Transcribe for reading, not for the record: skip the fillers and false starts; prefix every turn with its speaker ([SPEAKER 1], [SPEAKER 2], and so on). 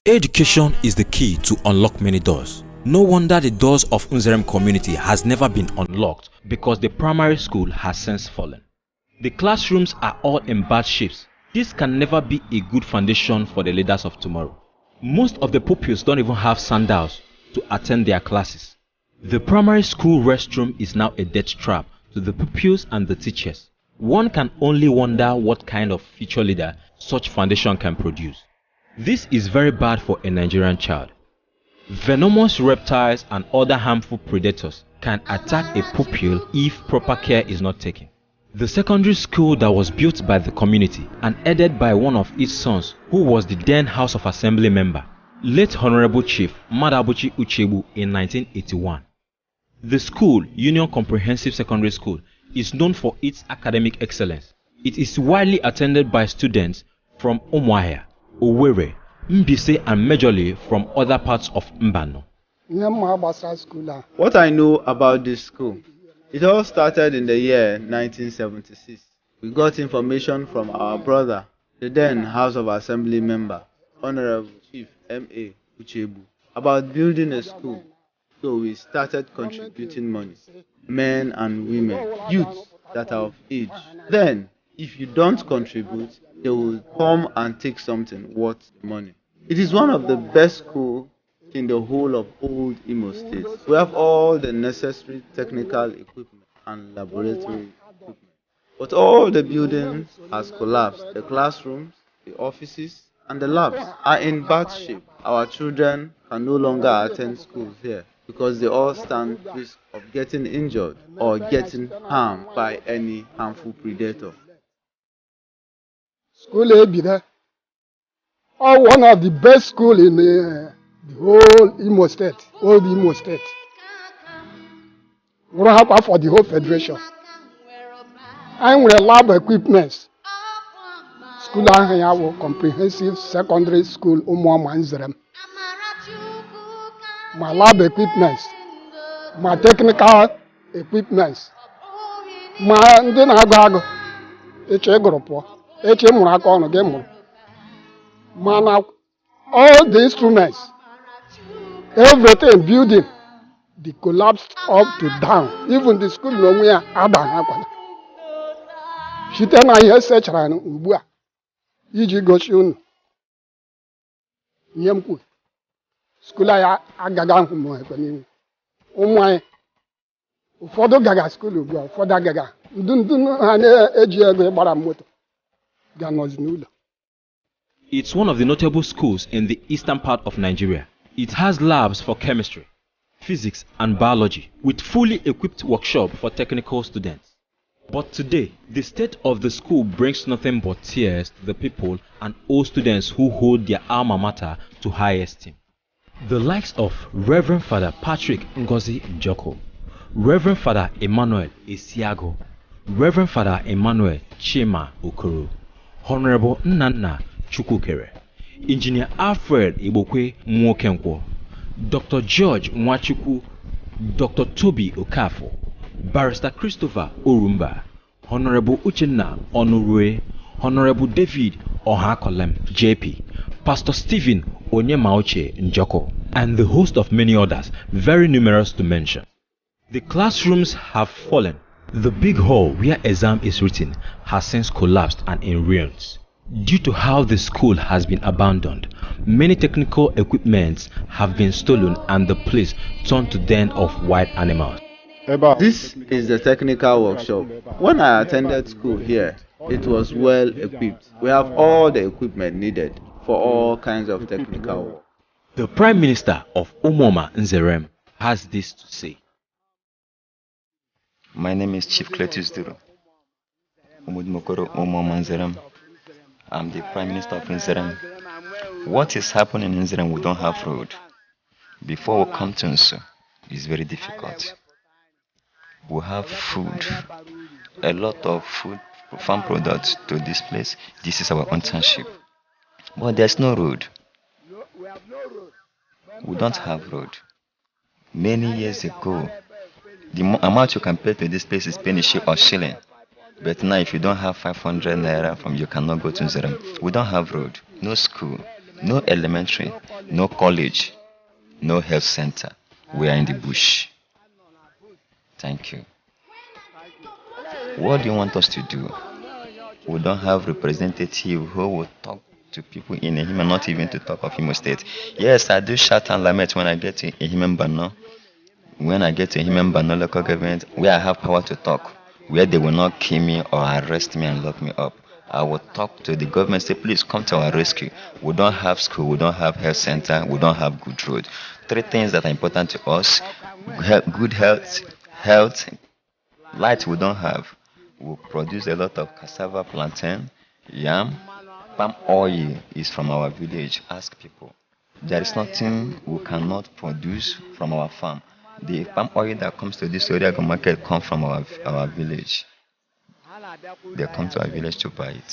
[SPEAKER 1] Education is the key to unlock many doors. No wonder the doors of Nzerem community has never been unlocked because the primary school has since fallen. The classrooms are all in bad shapes. This can never be a good foundation for the leaders of tomorrow. Most of the pupils don't even have sandals to attend their classes. The primary school restroom is now a death trap to the pupils and the teachers. One can only wonder what kind of future leader such foundation can produce. This is very bad for a Nigerian child. Venomous reptiles and other harmful predators can attack a pupil if proper care is not taken. The secondary school that was built by the community and headed by one of its sons who was the then House of Assembly member, late Honorable Chief Madabuchi Uchebu in 1981. The school, Union Comprehensive Secondary School, is known for its academic excellence. It is widely attended by students from Umuoma, Owerri, Mbise and majorly from other parts of Mbano.
[SPEAKER 2] What I know about this school, it all started in the year 1976. We got information from our brother, the then House of Assembly member, Honorable Chief M.A. Uchebu, about building a school. So we started contributing money, men and women, youths that are of age. Then, if you don't contribute, they will come and take something worth money. It is one of the best schools in the whole of old Imo State. We have all the necessary technical equipment and laboratory equipment. But all the buildings has collapsed. The classrooms, the offices, and the labs are in bad shape. Our children can no longer attend schools here because they all stand risk of getting injured or getting harmed by any harmful predator.
[SPEAKER 3] School Ebida, one of the best schools in the whole Imo State, old Imo State. We don't have for the whole federation. And with lab equipment, school have comprehensive secondary school Umuoma Nzerem. My lab equipment, my technical equipment, my ndinago, all the instruments, everything, building, they collapsed up to down. Even the school no where Adam. She tell me here search ran ubua. Iji go shun. Nyemku. School ya agaga humo ekoni. Umwa. Ụfọdụ gaga school ubua, ụfọdụ agaga. Ndundun ha na-eji ego gbara moto. Ga nozi n'ụlọ.
[SPEAKER 1] It's one of the notable schools in the eastern part of Nigeria. It has labs for chemistry, physics and biology with fully equipped workshop for technical students. But today, the state of the school brings nothing but tears to the people and old students who hold their alma mater to high esteem. The likes of Reverend Father Patrick Ngozi Njoko, Reverend Father Emmanuel Esiago, Reverend Father Emmanuel Chima Okoro, Honorable Nnanna Chukwukere, Engineer Alfred Ibokwe Mwokenkwo, Dr. George Nwachukwu, Dr. Toby Okafo, Barrister Christopher Orumba, Honorable Uchenna Onurue, Honorable David Ohakolem JP, Pastor Stephen Onyemauche Njoko, and the host of many others, very numerous to mention. The classrooms have fallen. The big hall where exam is written has since collapsed and in ruins. Due to how the school has been abandoned, many technical equipments have been stolen and the place turned to den of wild animals.
[SPEAKER 2] This is the technical workshop. When I attended school here, it was well equipped. We have all the equipment needed for all kinds of technical work.
[SPEAKER 1] The Prime Minister of Umuoma Nzerem has this to say.
[SPEAKER 4] My name is Chief Cletus Duro. Umudmokoro Umuoma Nzerem. I'm the Prime Minister of Nzerem. What is happening in Nzerem? We don't have road. Before we come to Nsu, it's very difficult. We have food, a lot of food, farm products to this place. This is our own township. But there's no road. We don't have road. Many years ago, the amount you can pay to this place is penny or shilling. But now if you don't have 500 naira from you cannot go to Nzerem. We don't have road, no school. No elementary, no college, no health center. We are in the bush. Thank you. What do you want us to do? We don't have representative who will talk to people in Ehime, not even to talk of Imo State. Yes, I do shout and lament when I get to Ehime Bano. When I get to Ehime Bano local government, where I have power to talk, where they will not kill me or arrest me and lock me up. I will talk to the government, say, please come to our rescue. We don't have school, we don't have health center, we don't have good road. Three things that are important to us: good health, light we don't have. We produce a lot of cassava, plantain, yam, palm oil is from our village. Ask people. There is nothing we cannot produce from our farm. The palm oil that comes to this area market comes from our village. They come to our village to buy it.